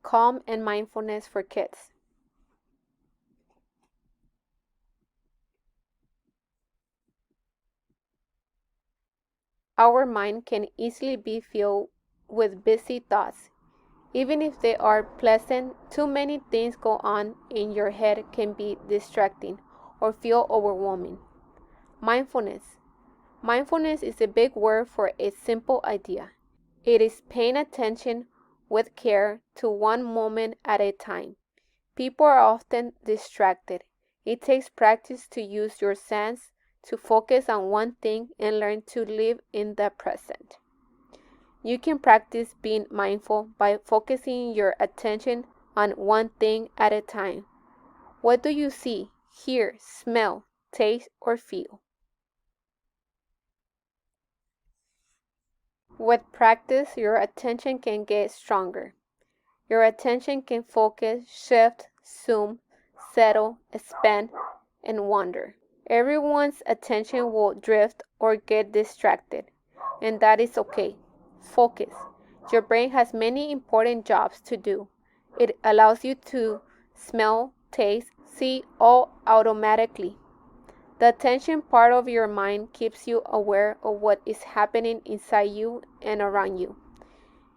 Calm and mindfulness for kids. Our mind can easily be filled with busy thoughts. Even if they are pleasant, too many things go on in your head can be distracting or feel overwhelming. Mindfulness. Mindfulness is a big word for a simple idea. It is paying attention with care to one moment at a time. People are often distracted. It takes practice to use your sense to focus on one thing and learn to live in the present. You can practice being mindful by focusing your attention on one thing at a time. What do you see, hear, smell, taste, or feel? With practice, your attention can get stronger. Your attention can focus, shift, zoom, settle, expand, and wander. Everyone's attention will drift or get distracted, and that is okay. Focus. Your brain has many important jobs to do. It allows you to smell, taste, see all automatically. The attention part of your mind keeps you aware of what is happening inside you and around you.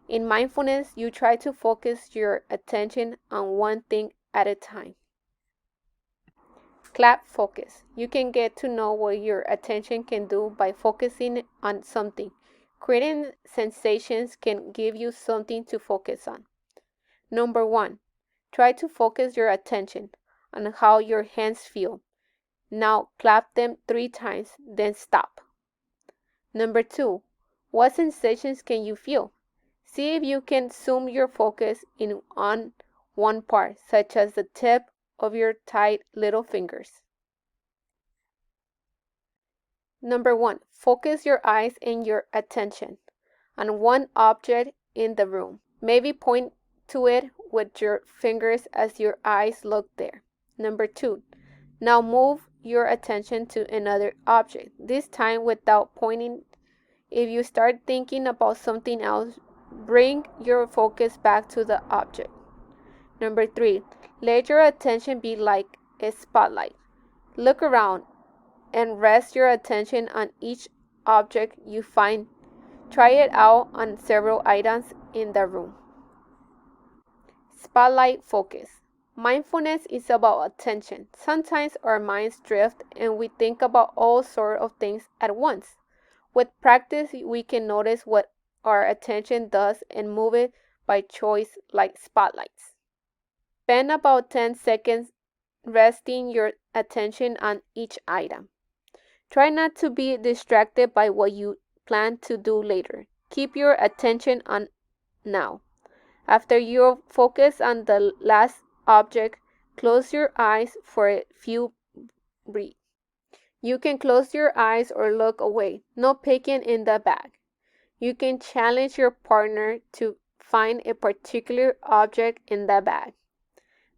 In mindfulness, you try to focus your attention on one thing at a time. Clap focus. You can get to know what your attention can do by focusing on something. Creating sensations can give you something to focus on. Number 1. Try to focus your attention on how your hands feel. Now clap them 3 times, then stop. Number 2. What sensations can you feel? See if you can zoom your focus in on one part, such as the tip of your tight little fingers. Number 1. Focus your eyes and your attention on one object in the room. Maybe point to it with your fingers as your eyes look there. Number 2. Now move your attention to another object, this time without pointing. If you start thinking about something else, bring your focus back to the object. Number 3. Let your attention be like a spotlight. Look around and rest your attention on each object you find. Try it out on several items in the room. Spotlight focus. Mindfulness is about attention. Sometimes our minds drift and we think about all sorts of things at once. With practice, we can notice what our attention does and move it by choice like spotlights. Spend about 10 seconds resting your attention on each item. Try not to be distracted by what you plan to do later. Keep your attention on now. After you focus on the last object, close your eyes for a few breaths. You can close your eyes or look away, no peeking in the bag. You can challenge your partner to find a particular object in the bag.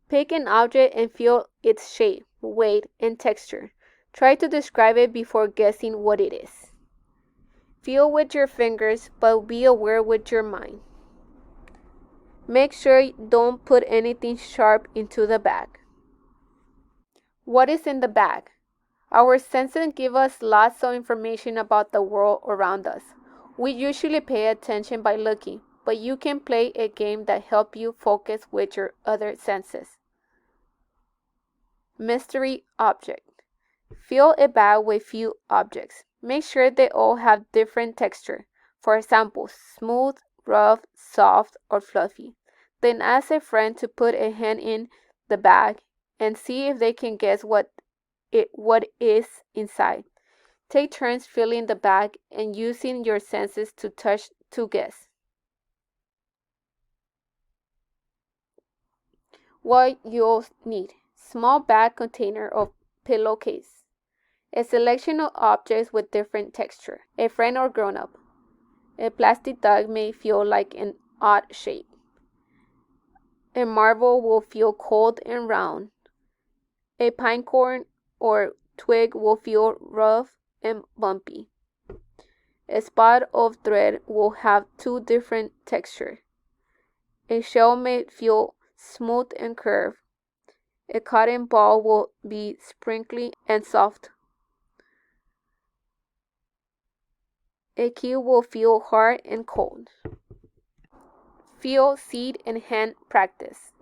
Pick an object and feel its shape, weight, and texture. Try to describe it before guessing what it is. Feel with your fingers, but be aware with your mind. Make sure you don't put anything sharp into the bag. What is in the bag? Our senses give us lots of information about the world around us. We usually pay attention by looking, but you can play a game that helps you focus with your other senses. Mystery object. Fill a bag with few objects. Make sure they all have different texture. For example, smooth, rough, soft, or fluffy. Then ask a friend to put a hand in the bag and see if they can guess what is inside. Take turns filling the bag and using your senses to touch to guess. What you'll need: small bag container of pillowcase, a selection of objects with different texture, a friend or grown-up. A plastic dog may feel like an odd shape. A marble will feel cold and round. A pine cone or twig will feel rough and bumpy. A spot of thread will have 2 different textures. A shell may feel smooth and curved. A cotton ball will be sprinkly and soft. A cube will feel hard and cold. Feel, seat, and hand practice.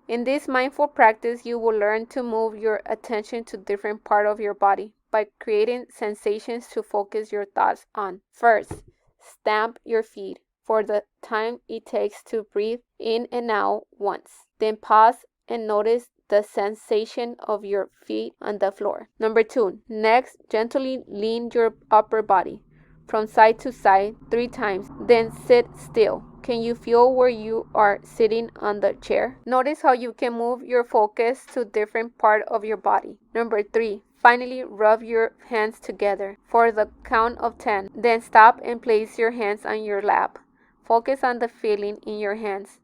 In this mindful practice, you will learn to move your attention to different parts of your body by creating sensations to focus your thoughts on. First, stamp your feet for the time it takes to breathe in and out once. Then pause and notice the sensation of your feet on the floor. Number 2, next, gently lean your upper body from side to side 3 times. Then sit still. Can you feel where you are sitting on the chair? Notice how you can move your focus to different part of your body. Number 3, finally rub your hands together for the count of 10. Then stop and place your hands on your lap. Focus on the feeling in your hands.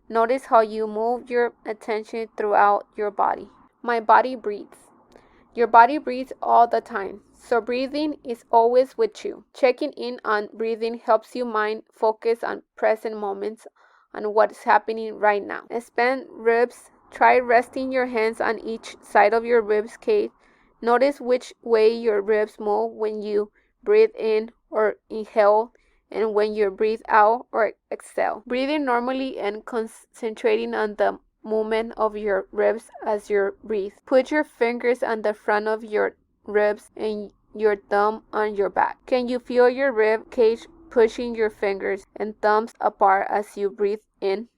Notice how you move your attention throughout your body. My body breathes. Your body breathes all the time, so breathing is always with you. Checking in on breathing helps you mind focus on present moments, on what's happening right now. Expand ribs. Try resting your hands on each side of your ribs cage. Notice which way your ribs move when you breathe in or inhale, and when you breathe out or exhale. Breathing normally and concentrating on the movement of your ribs as you breathe. Put your fingers on the front of your ribs and your thumb on your back. Can you feel your rib cage pushing your fingers and thumbs apart as you breathe in?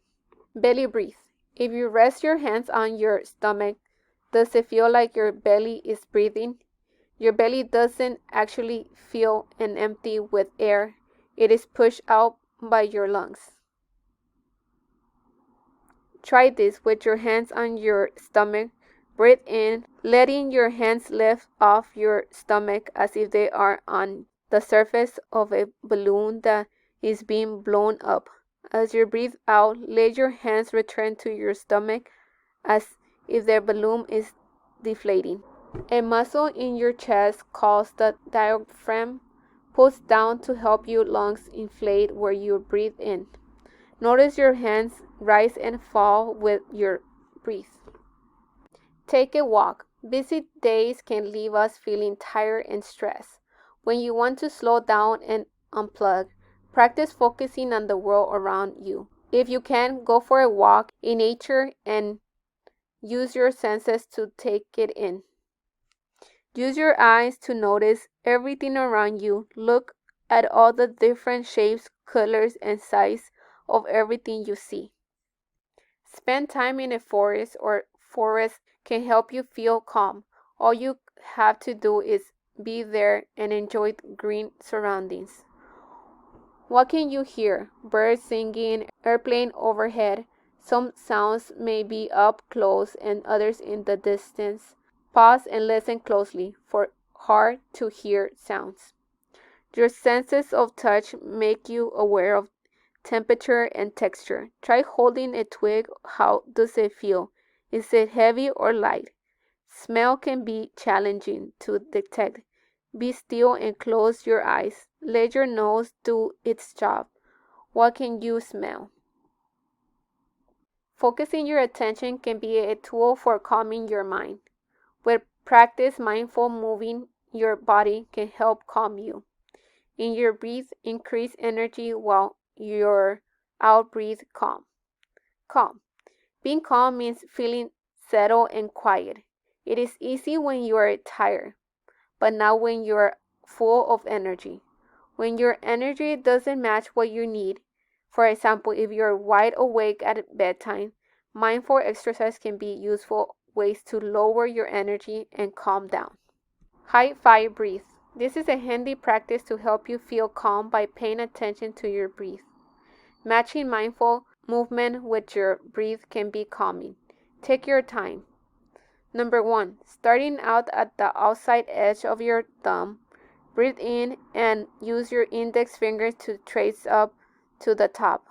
Belly breathe. If you rest your hands on your stomach, does it feel like your belly is breathing? Your belly doesn't actually feel empty with air. It is pushed out by your lungs. Try this with your hands on your stomach. Breathe in, letting your hands lift off your stomach as if they are on the surface of a balloon that is being blown up. As you breathe out, let your hands return to your stomach as if the balloon is deflating. A muscle in your chest called the diaphragm pulls down to help your lungs inflate where you breathe in. Notice your hands rise and fall with your breath. Take a walk. Busy days can leave us feeling tired and stressed. When you want to slow down and unplug, practice focusing on the world around you. If you can, go for a walk in nature and use your senses to take it in. Use your eyes to notice everything around you. Look at all the different shapes, colors, and sizes of everything you see. Spend time in a forest or forest can help you feel calm. All you have to do is be there and enjoy green surroundings. What can you hear? Birds singing, airplane overhead. Some sounds may be up close and others in the distance. Pause and listen closely for hard to hear sounds. Your senses of touch make you aware of temperature and texture. Try holding a twig. How does it feel? Is it heavy or light? Smell can be challenging to detect. Be still and close your eyes. Let your nose do its job. What can you smell? Focusing your attention can be a tool for calming your mind. With practice, mindful moving your body can help calm you. In your breath, increase energy while your out breathe calm. Calm. Being calm means feeling settled and quiet. It is easy when you are tired, but not when you are full of energy. When your energy doesn't match what you need, for example, if you are wide awake at bedtime, mindful exercise can be useful ways to lower your energy and calm down. High five breathe. This is a handy practice to help you feel calm by paying attention to your breath. Matching mindful movement with your breath can be calming. Take your time. Number 1, starting out at the outside edge of your thumb, breathe in and use your index fingers to trace up to the top.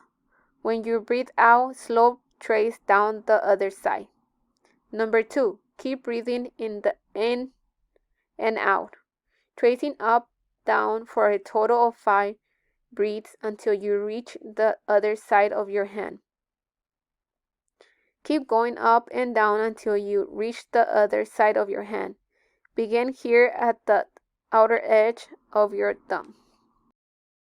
When you breathe out, slow trace down the other side. Number 2, keep breathing in and out, tracing up, down for a total of 5 breaths until you reach the other side of your hand. Keep going up and down until you reach the other side of your hand. Begin here at the outer edge of your thumb.